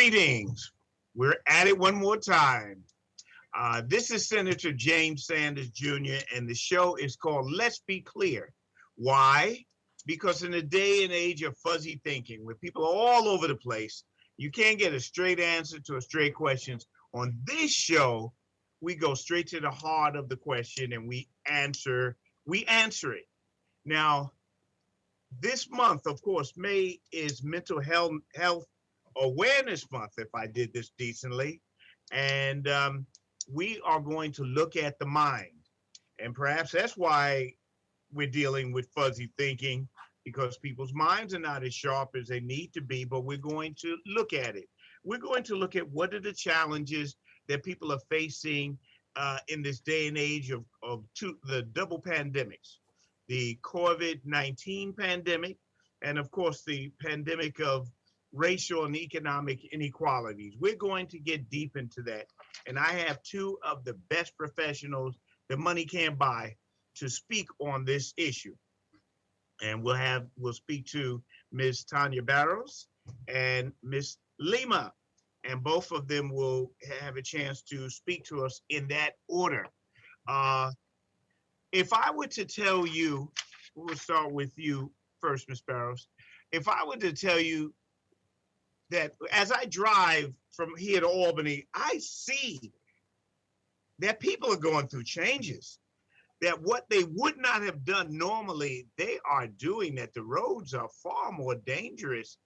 Greetings. We're at it one more time. This is Senator James Sanders Jr., and the show is called Let's Be Clear. Why? Because in a day and age of fuzzy thinking, where people are all over the place, you can't get a straight answer to a straight questions. On this show, we go straight to the heart of the question and we answer it. Now, this month, of course, May is Mental Health Awareness Month, if I did this decently. And we are going to look at the mind. And perhaps that's why we're dealing with fuzzy thinking, because people's minds are not as sharp as they need to be, but we're going to look at it. We're going to look at what are the challenges that people are facing in this day and age of the double pandemics, the COVID-19 pandemic, and of course, the pandemic of racial and economic inequalities. We're going to get deep into that. And I have two of the best professionals that money can't buy to speak on this issue. And we'll speak to Ms. Tanya Barros and Ms. Lima. And both of them will have a chance to speak to us in that order. If I were to tell you, we'll start with you first, Ms. Barros. If I were to tell you that as I drive from here to Albany, I see that people are going through changes, that what they would not have done normally, they are doing, that the roads are far more dangerous,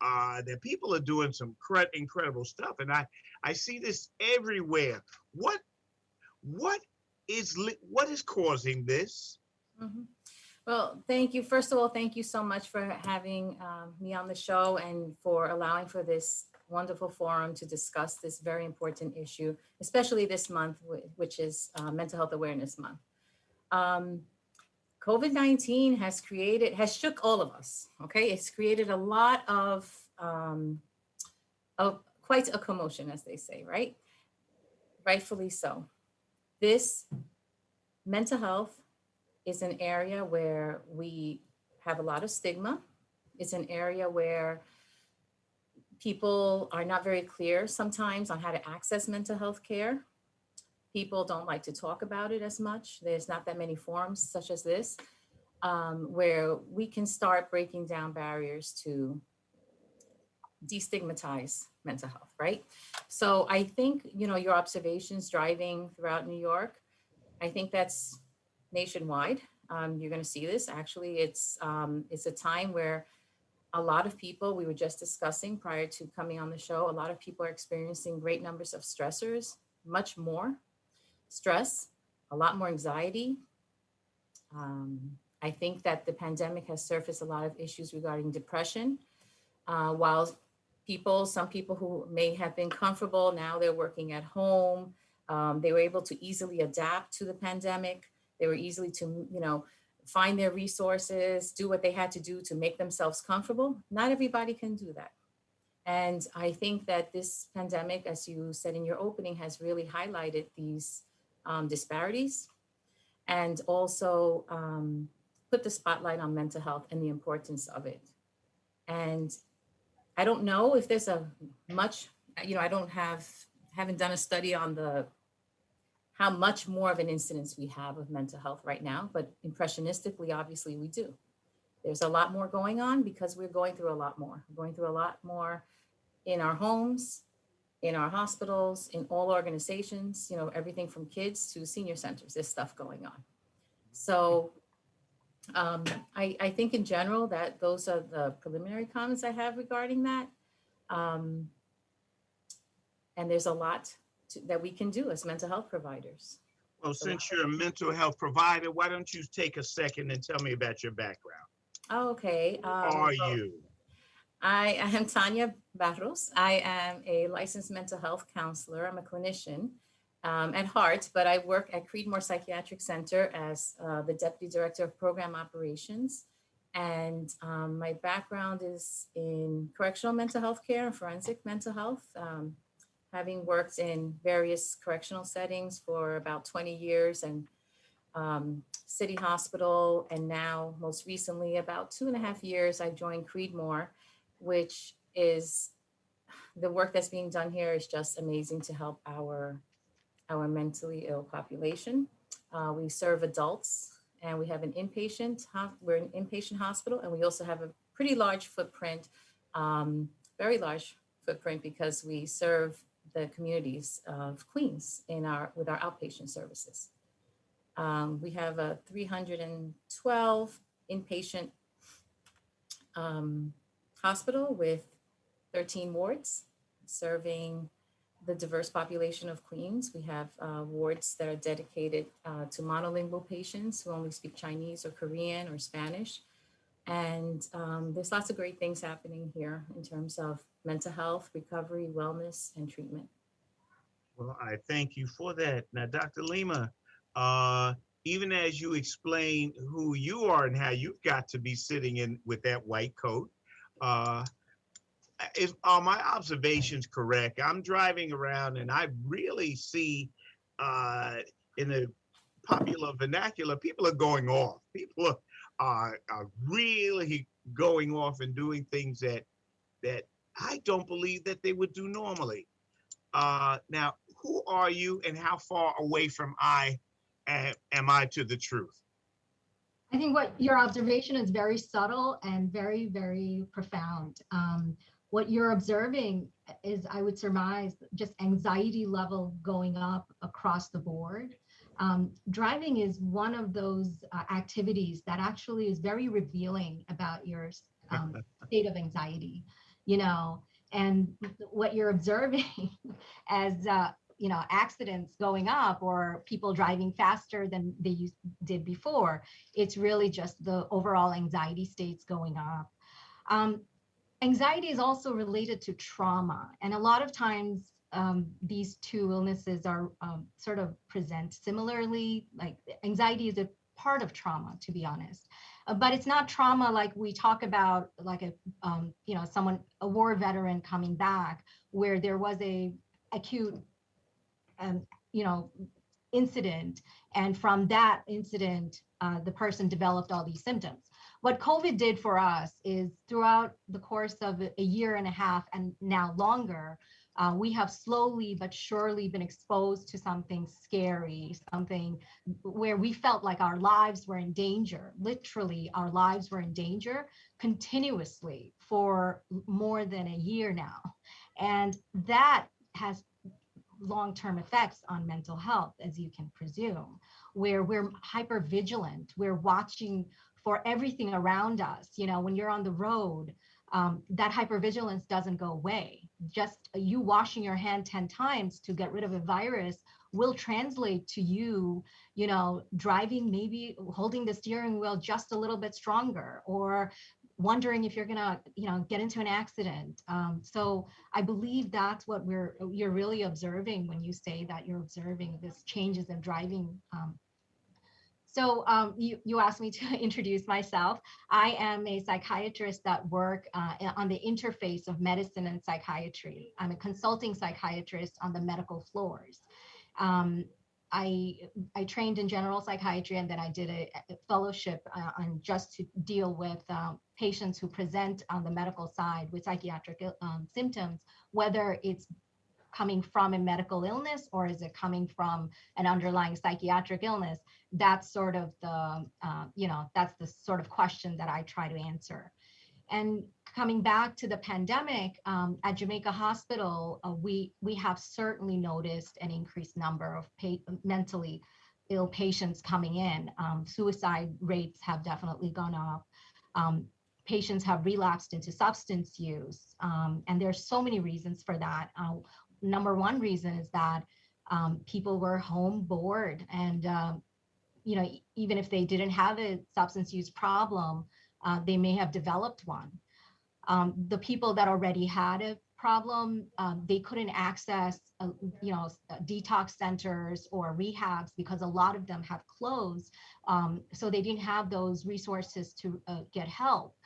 that people are doing some incredible stuff. And I see this everywhere. What is causing this? Mm-hmm. Well, thank you. First of all, thank you so much for having me on the show and for allowing for this wonderful forum to discuss this very important issue, especially this month, which is Mental Health Awareness Month. COVID-19 has shook all of us, okay? It's created a lot of quite a commotion, as they say, right? Rightfully so. This mental health is an area where we have a lot of stigma. It's an area where people are not very clear sometimes on how to access mental health care. People don't like to talk about it as much. There's not that many forums such as this, where we can start breaking down barriers to destigmatize mental health, right? So I think, your observations driving throughout New York, I think that's nationwide. You're going to see this. Actually, it's a time where a lot of people, we were just discussing prior to coming on the show, a lot of people are experiencing great numbers of stressors, much more stress, a lot more anxiety. I think that the pandemic has surfaced a lot of issues regarding depression. While some people who may have been comfortable, now they're working at home. They were able to easily adapt to the pandemic. They were easily to, find their resources, do what they had to do to make themselves comfortable. Not everybody can do that. And I think that this pandemic, as you said in your opening, has really highlighted these disparities and also put the spotlight on mental health and the importance of it. And I don't know if there's haven't done a study on how much more of an incidence we have of mental health right now, but impressionistically, obviously we do. There's a lot more going on because we're going through a lot more. We're going through a lot more in our homes, in our hospitals, in all organizations, everything from kids to senior centers, there's stuff going on. So I think in general that those are the preliminary comments I have regarding that. And there's a lot that we can do as mental health providers. Well, since you're a mental health provider, why don't you take a second and tell me about your background? Okay. Who are you? I am Tanya Barros. I am a licensed mental health counselor. I'm a clinician at heart, but I work at Creedmoor Psychiatric Center as the Deputy Director of Program Operations. And my background is in correctional mental health care and forensic mental health, having worked in various correctional settings for about 20 years and City Hospital. And now most recently, about 2.5 years, I joined Creedmoor, which is the work that's being done here is just amazing to help our mentally ill population. We serve adults, and we have an we're an inpatient hospital, and we also have a pretty large footprint, very large footprint, because we serve the communities of Queens with our outpatient services. We have a 312 inpatient hospital with 13 wards serving the diverse population of Queens. We have wards that are dedicated to monolingual patients who only speak Chinese or Korean or Spanish. And there's lots of great things happening here in terms of mental health, recovery, wellness, and treatment. Well, I thank you for that. Now, Dr. Lima, even as you explain who you are and how you've got to be sitting in with that white coat, if are my observations correct? I'm driving around and I really see in the popular vernacular, people are going off. People are really going off and doing things that I don't believe that they would do normally. Now, who are you and how far away from am I to the truth? I think what your observation is very subtle and very, very profound. What you're observing is, I would surmise, just anxiety level going up across the board. Driving is one of those activities that actually is very revealing about your state of anxiety, and what you're observing as accidents going up or people driving faster than they did before. It's really just the overall anxiety states going up. Anxiety is also related to trauma. And a lot of times these two illnesses are sort of present similarly. Like anxiety is a part of trauma, to be honest. But it's not trauma like we talk about, like a war veteran coming back, where there was a acute incident, and from that incident the person developed all these symptoms. What COVID did for us is, throughout the course of a year and a half and now longer, we have slowly but surely been exposed to something scary, something where we felt like our lives were in danger. Literally, our lives were in danger continuously for more than a year now. And that has long-term effects on mental health, as you can presume, where we're hyper vigilant, we're watching for everything around us. When you're on the road, that hypervigilance doesn't go away. Just you washing your hand 10 times to get rid of a virus will translate to you, driving, maybe holding the steering wheel just a little bit stronger, or wondering if you're gonna, get into an accident. So I believe that's what you're really observing when you say that you're observing this changes in driving. So you asked me to introduce myself. I am a psychiatrist that work on the interface of medicine and psychiatry. I'm a consulting psychiatrist on the medical floors. I trained in general psychiatry, and then I did a fellowship on just to deal with patients who present on the medical side with psychiatric symptoms, whether it's coming from a medical illness or is it coming from an underlying psychiatric illness. That's sort of the, that's the sort of question that I try to answer. And coming back to the pandemic, at Jamaica Hospital, we have certainly noticed an increased number of mentally ill patients coming in. Suicide rates have definitely gone up. Patients have relapsed into substance use. And there's so many reasons for that. Number one reason is that people were home bored, and even if they didn't have a substance use problem, they may have developed one. The people that already had a problem, they couldn't access detox centers or rehabs because a lot of them have closed, so they didn't have those resources to get help.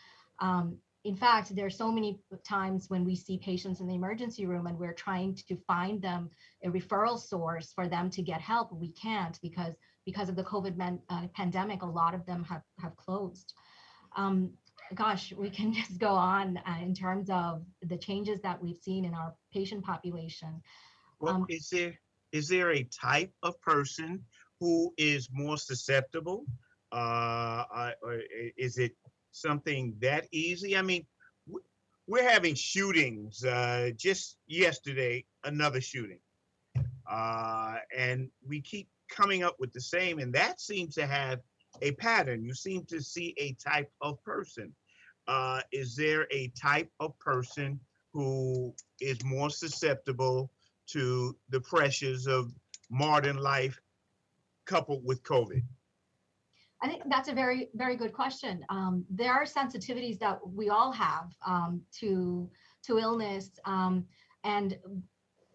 In fact, there are so many times when we see patients in the emergency room and we're trying to find them a referral source for them to get help. We can't because of the COVID pandemic. A lot of them have closed. gosh, we can just go on in terms of the changes that we've seen in our patient population. Well, is there a type of person who is more susceptible? Or is it something that easy? I mean, we're having shootings. Just yesterday, another shooting, and we keep coming up with the same, and that seems to have a pattern. You seem to see a type of person. Is there a type of person who is more susceptible to the pressures of modern life coupled with COVID? I think that's a very, very good question. There are sensitivities that we all have to illness, and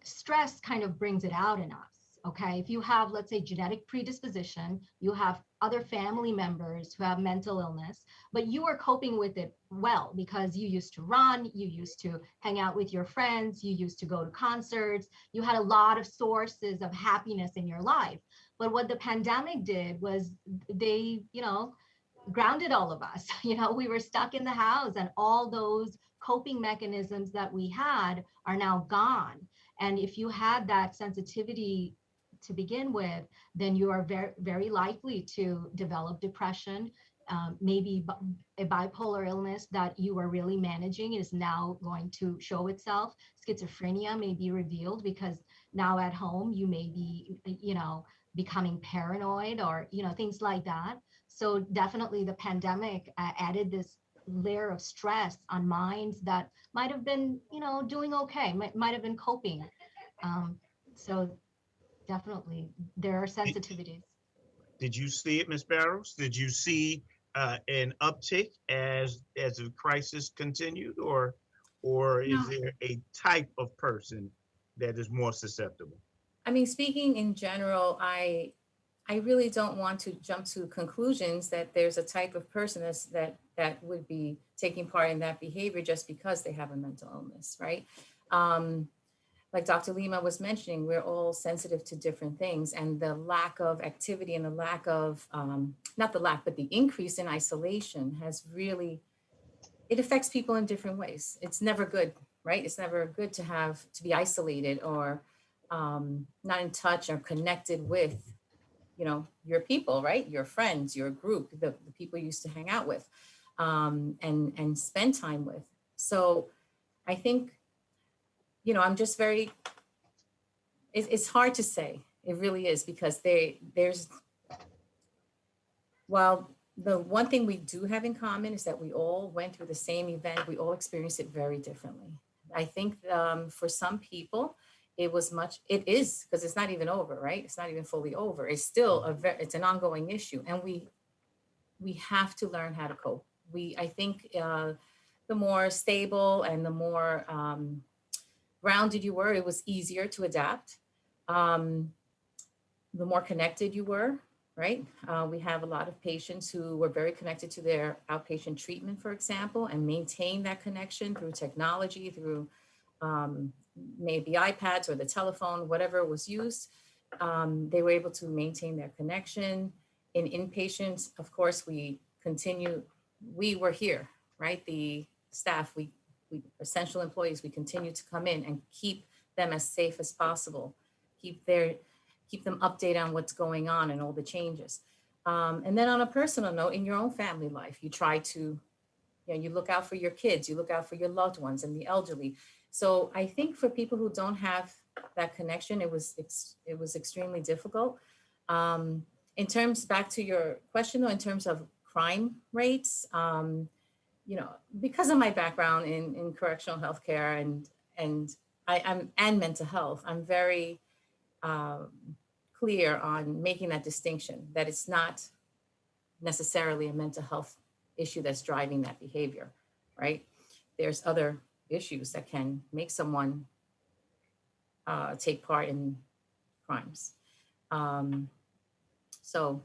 stress kind of brings it out in us. Okay, if you have, let's say, genetic predisposition, you have other family members who have mental illness, but you are coping with it well because you used to run, you used to hang out with your friends, you used to go to concerts, you had a lot of sources of happiness in your life. But what the pandemic did was they, grounded all of us. We were stuck in the house, and all those coping mechanisms that we had are now gone. And if you had that sensitivity to begin with, then you are very, very likely to develop depression. Maybe a bipolar illness that you are really managing is now going to show itself. Schizophrenia may be revealed because now at home you may be, becoming paranoid or, things like that. So definitely the pandemic added this layer of stress on minds that might have been, doing okay, might have been coping. So definitely there are sensitivities. Did you see it, Ms. Barros? Did you see an uptick as the crisis continued, or is No. there a type of person that is more susceptible? I mean, speaking in general, I really don't want to jump to conclusions that there's a type of person that would be taking part in that behavior just because they have a mental illness, right? Like Dr. Lima was mentioning, we're all sensitive to different things, and the lack of activity and the lack of, not the lack, but the increase in isolation has really, it affects people in different ways. It's never good, right? It's never good to be isolated or not in touch or connected with, your people, right? Your friends, your group, the people you used to hang out with, and spend time with. So I think, I'm just very, it's hard to say. It really is, because while the one thing we do have in common is that we all went through the same event, we all experienced it very differently. I think for some people, it is, because it's not even over, right? It's not even fully over. It's still it's an ongoing issue. And we have to learn how to cope. I think the more stable and the more grounded you were, it was easier to adapt. The more connected you were, right? We have a lot of patients who were very connected to their outpatient treatment, for example, and maintain that connection through technology, through maybe iPads or the telephone, whatever was used. They were able to maintain their connection. In inpatients, of course, we were here, right? The staff, we essential employees, we continue to come in and keep them as safe as possible, keep them updated on what's going on and all the changes. And then on a personal note, in your own family life, you try to, you look out for your kids, you look out for your loved ones and the elderly. So I think for people who don't have that connection, it was extremely difficult. Back to your question though, in terms of crime rates, because of my background in correctional healthcare and mental health, I'm very clear on making that distinction, that it's not necessarily a mental health issue that's driving that behavior, right? There's other issues that can make someone take part in crimes. So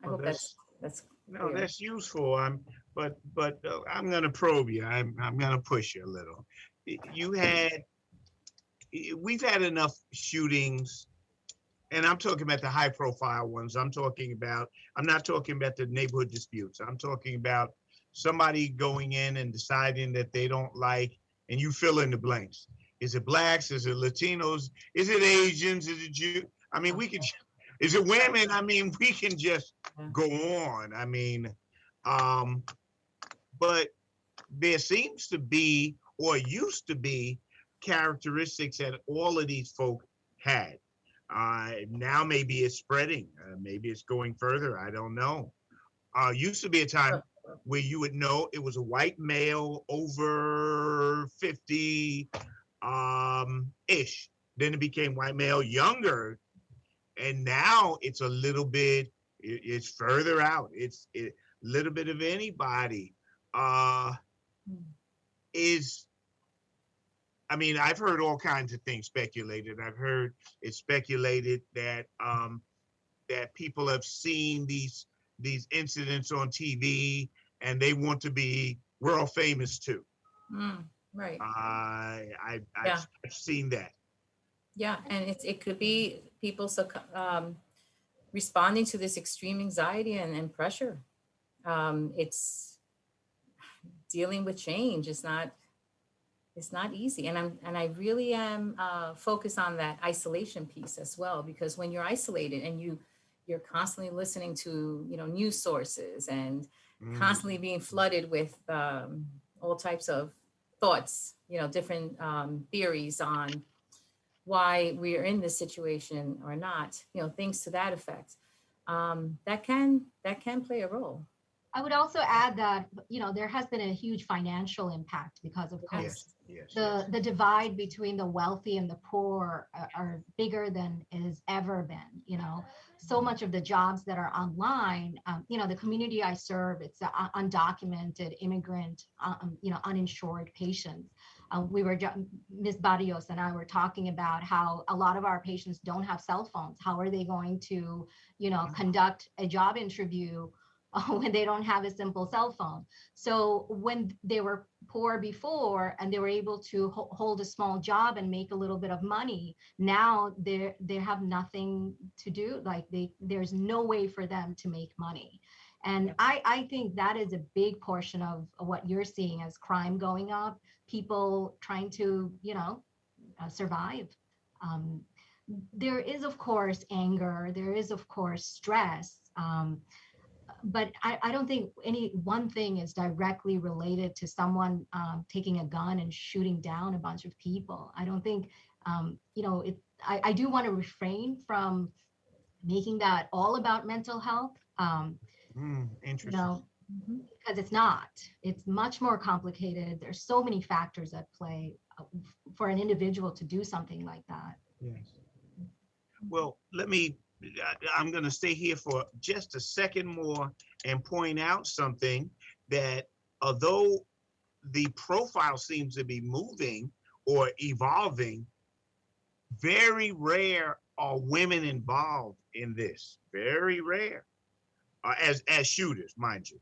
I hope that's no, clear. that's useful. But I'm going to probe you. I'm going to push you a little. We've had enough shootings, and I'm talking about the high-profile ones. I'm not talking about the neighborhood disputes. I'm talking about somebody going in and deciding that they don't like, and you fill in the blanks. Is it blacks? Is it Latinos? Is it Asians? Is it Jew? I mean, we could. Is it women? I mean, we can just go on. I mean, um, but there seems to be, or used to be, characteristics that all of these folk had. Now maybe it's spreading. Maybe it's going further. I don't know. Used to be a time where you would know it was a white male over 50 ish. Then it became white male younger. And now it's a little bit, it's further out. It's a little bit of anybody. I mean, I've heard all kinds of things speculated. I've heard it speculated that that people have seen these incidents on TV and they want to be world famous too. Right. I've seen that. Yeah, and it could be people responding to this extreme anxiety and pressure. It's dealing with change. It's not easy, and I really am focused on that isolation piece as well, because when you're isolated and you're constantly listening to news sources and constantly being flooded with all types of thoughts, different theories on why we are in this situation or not, things to that effect, that can play a role. I would also add that, there has been a huge financial impact because of COVID. Yes. The divide between the wealthy and the poor are bigger than it has ever been. So much of the jobs that are online, the community I serve, it's undocumented immigrant, uninsured patients. Ms. Barrios and I were talking about how a lot of our patients don't have cell phones. How are they going to, conduct a job interview when they don't have a simple cell phone? So when they were poor before and they were able to hold a small job and make a little bit of money, now they have nothing to do. Like there's no way for them to make money. And I think that is a big portion of what you're seeing as crime going up, people trying to, survive. There is, of course, anger. There is, of course, stress. But I don't think any one thing is directly related to someone taking a gun and shooting down a bunch of people. I don't think, I do want to refrain from making that all about mental health. Interesting. Because it's not. It's much more complicated. There's so many factors at play for an individual to do something like that. Yes. Well, I'm going to stay here for just a second more and point out something, that although the profile seems to be moving or evolving, very rare are women involved in this. Very rare, as shooters, mind you.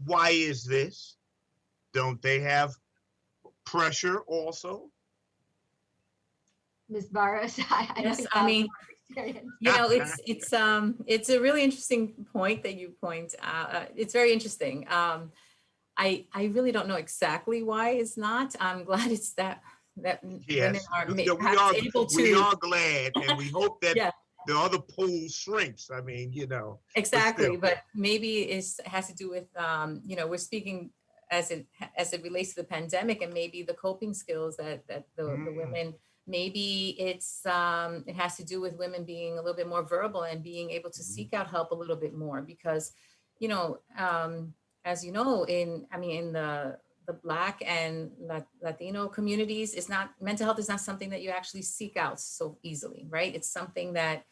Why is this? Don't they have pressure also? Ms. Barros, Yes, I mean, it's a really interesting point that you point out. It's very interesting. I really don't know exactly why it's not. I'm glad it's that yes. women are able to. We are glad, and we hope that yeah. the other pool shrinks. I mean, Exactly, but maybe it has to do with we're speaking as it relates to the pandemic, and maybe the coping skills that the women. Maybe it has to do with women being a little bit more verbal and being able to seek out help a little bit more, because, as you know, in the Black and Latino communities, mental health is not something that you actually seek out so easily, right? It's something that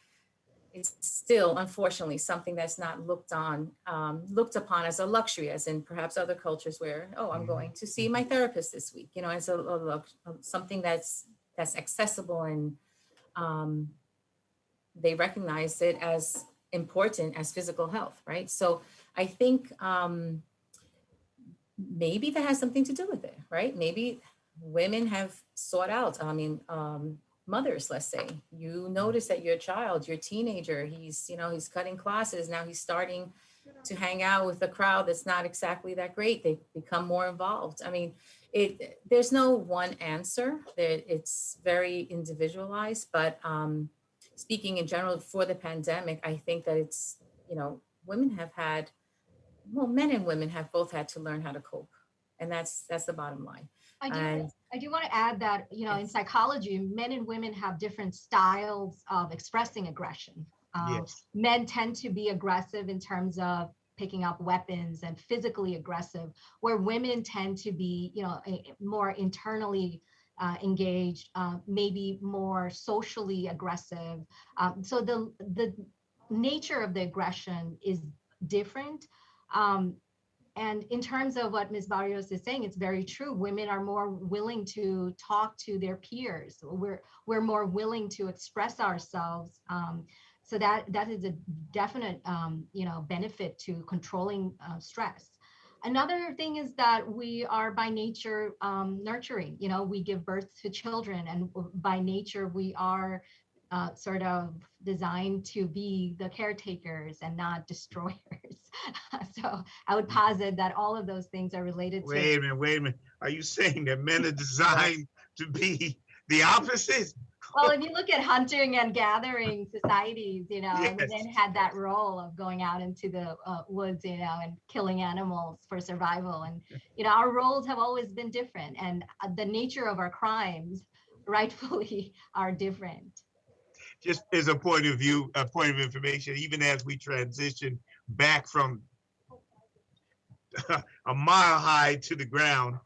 it's still, unfortunately, something that's not looked upon as a luxury, as in perhaps other cultures where, I'm going to see my therapist this week, it's something that's accessible, and they recognize it as important as physical health, right? So I think maybe that has something to do with it, right? Maybe women have sought out, mothers, let's say, you notice that your child, your teenager, he's cutting classes, now he's starting to hang out with a crowd that's not exactly that great. They become more involved. I mean, there's no one answer. It's very individualized, but speaking in general for the pandemic, I think that it's, women have had, well, men and women have both had to learn how to cope. And that's the bottom line. I do, And I do want to add that, in yes, psychology, men and women have different styles of expressing aggression. Yes. Men tend to be aggressive in terms of picking up weapons and physically aggressive, where women tend to be, more internally engaged, maybe more socially aggressive. So the nature of the aggression is different. Um, and in terms of what Ms. Barrios is saying, it's very true. Women are more willing to talk to their peers. We're more willing to express ourselves. So that is a definite, benefit to controlling stress. Another thing is that we are by nature nurturing. We give birth to children, and by nature we are sort of designed to be the caretakers and not destroyers. So I would posit that all of those things are related to. Wait a minute. Are you saying that men are designed to be the opposite? Well, if you look at hunting and gathering societies, Yes. the men had that role of going out into the woods, and killing animals for survival. And, our roles have always been different, and the nature of our crimes rightfully are different. Just as a point of view, a point of information, even as we transition back from a mile high to the ground,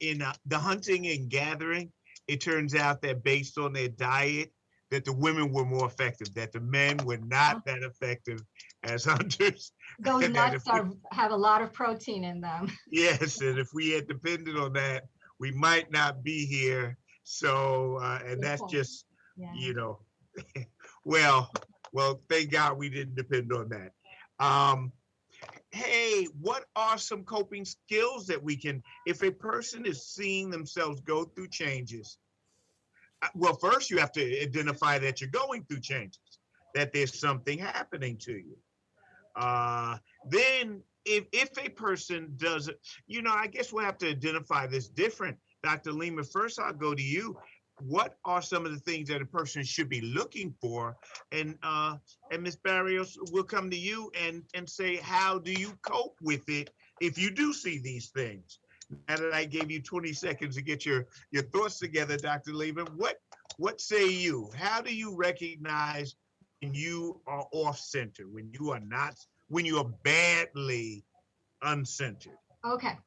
in the hunting and gathering, it turns out that based on their diet, that the women were more effective, that the men were not that effective as hunters. Those And that nuts if have a lot of protein in them. yes, and if we had depended on that, we might not be here. So, and Good that's point. just, Yeah. well, thank God we didn't depend on that. Um, hey, what are some coping skills that we can, if a person is seeing themselves go through changes? Well, first you have to identify that you're going through changes, that there's something happening to you. Then if a person doesn't, I guess we'll have to identify this different. Dr. Lima, first I'll go to you. What are some of the things that a person should be looking for? And Ms. Barrios, we'll come to you and say, how do you cope with it if you do see these things? Now that I gave you 20 seconds to get your thoughts together, Dr. Lima, what say you? How do you recognize when you are off center, when you are not, when you are badly uncentered? Okay.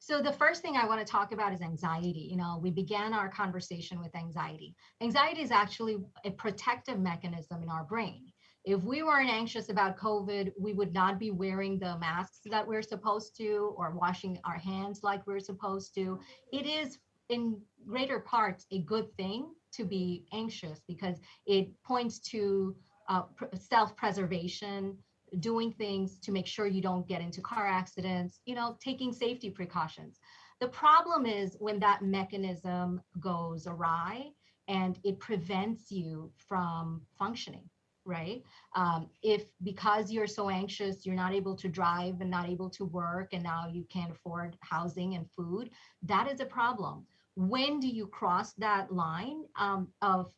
So the first thing I want to talk about is anxiety. We began our conversation with anxiety. Anxiety is actually a protective mechanism in our brain. If we weren't anxious about COVID, we would not be wearing the masks that we're supposed to or washing our hands like we're supposed to. It is in greater parts a good thing to be anxious because it points to self-preservation, doing things to make sure you don't get into car accidents, taking safety precautions. The problem is when that mechanism goes awry and it prevents you from functioning, right? If because you're so anxious, you're not able to drive and not able to work, and now you can't afford housing and food, that is a problem. When do you cross that line of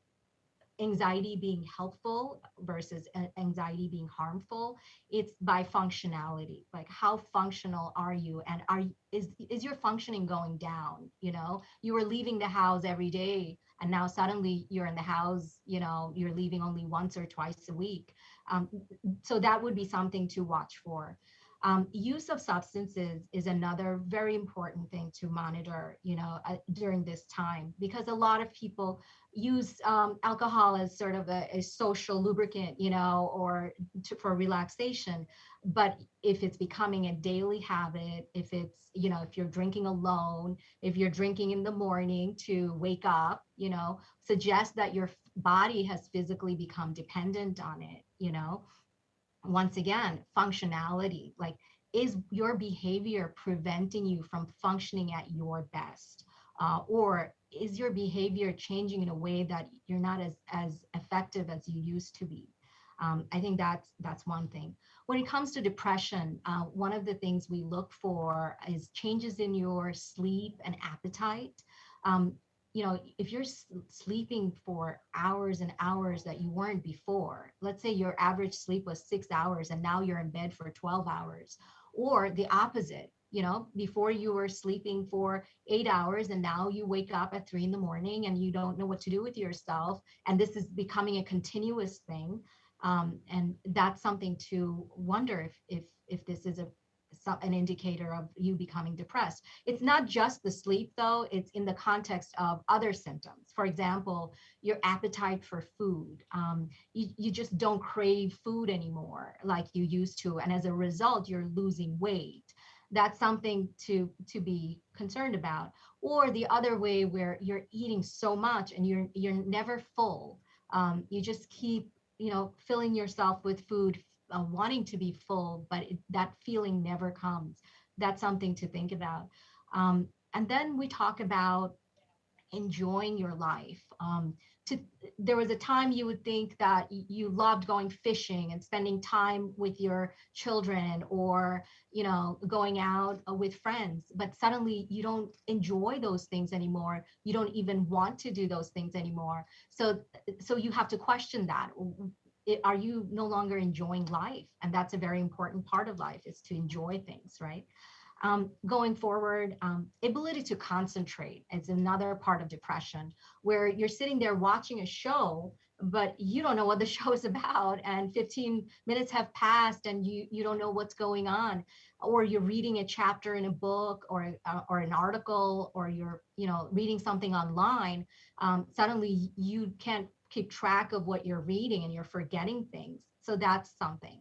anxiety being helpful versus anxiety being harmful? It's by functionality. Like, how functional are you, and is your functioning going down? You were leaving the house every day, and now suddenly you're in the house, you're leaving only once or twice a week. So that would be something to watch for. Use of substances is another very important thing to monitor, during this time, because a lot of people use alcohol as sort of a social lubricant, or for relaxation. But if it's becoming a daily habit, if it's, if you're drinking alone, if you're drinking in the morning to wake up, suggest that your body has physically become dependent on it, Once again, functionality, like, is your behavior preventing you from functioning at your best? Or is your behavior changing in a way that you're not as effective as you used to be? I think that's one thing. When it comes to depression, one of the things we look for is changes in your sleep and appetite. Um, if you're sleeping for hours and hours that you weren't before, let's say your average sleep was 6 hours and now you're in bed for 12 hours, or the opposite, before you were sleeping for 8 hours and now you wake up at 3 in the morning and you don't know what to do with yourself. And this is becoming a continuous thing. And that's something to wonder if this is an indicator of you becoming depressed. It's not just the sleep though, it's in the context of other symptoms. For example, your appetite for food. You just don't crave food anymore like you used to. And as a result, you're losing weight. That's something to be concerned about. Or the other way where you're eating so much and you're never full. You just keep filling yourself with food, wanting to be full, but that feeling never comes. That's something to think about. And then we talk about enjoying your life. There was a time you would think that you loved going fishing and spending time with your children, or going out with friends, but suddenly you don't enjoy those things anymore. You don't even want to do those things anymore. So you have to question that. Are you no longer enjoying life? And that's a very important part of life, is to enjoy things, right? Going forward, ability to concentrate is another part of depression, where you're sitting there watching a show, but you don't know what the show is about, and 15 minutes have passed and you don't know what's going on. Or you're reading a chapter in a book or an article, or you're reading something online. Suddenly you can't keep track of what you're reading and you're forgetting things. So that's something.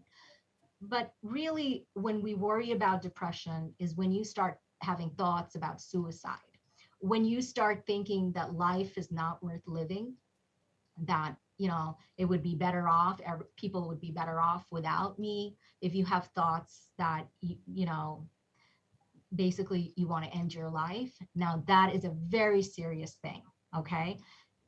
But really, when we worry about depression is when you start having thoughts about suicide, when you start thinking that life is not worth living, that it would be better off, people would be better off without me. If you have thoughts that basically you want to end your life, now that is a very serious thing. Okay,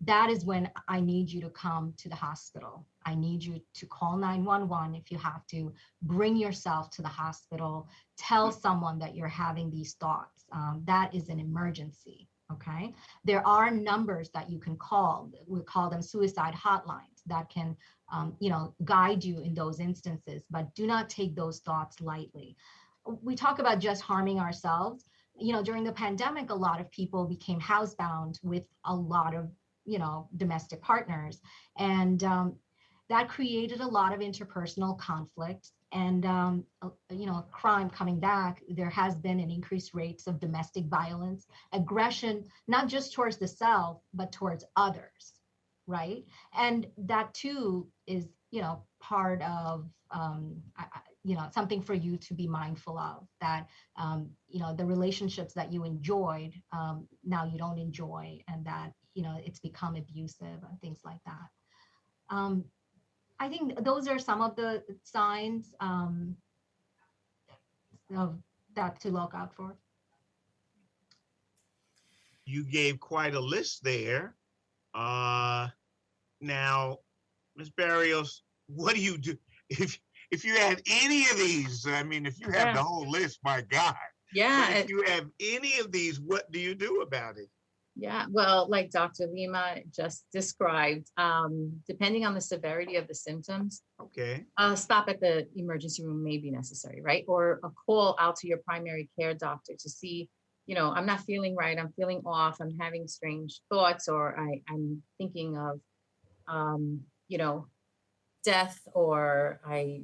that is when I need you to come to the hospital. I need you to call 911 if you have to. Bring yourself to the hospital. Tell someone that you're having these thoughts. That is an emergency. Okay. There are numbers that you can call. We call them suicide hotlines that can, guide you in those instances. But do not take those thoughts lightly. We talk about just harming ourselves. During the pandemic, a lot of people became housebound with a lot of domestic partners, and that created a lot of interpersonal conflict and crime coming back. There has been an increased rates of domestic violence, aggression, not just towards the self but towards others, right? And that too is part of something for you to be mindful of, that the relationships that you enjoyed, now you don't enjoy, and that it's become abusive and things like that. I think those are some of the signs of that to look out for. You gave quite a list there. Now, Ms. Barrios, what do you do if you had any of these? I mean, if you have the whole list, my God. Yeah. But if you have any of these, what do you do about it? Yeah, well, like Dr. Lima just described, depending on the severity of the symptoms, Okay. a stop at the emergency room may be necessary, right? Or a call out to your primary care doctor to see, I'm not feeling right, I'm feeling off, I'm having strange thoughts, or I'm thinking of, death, or I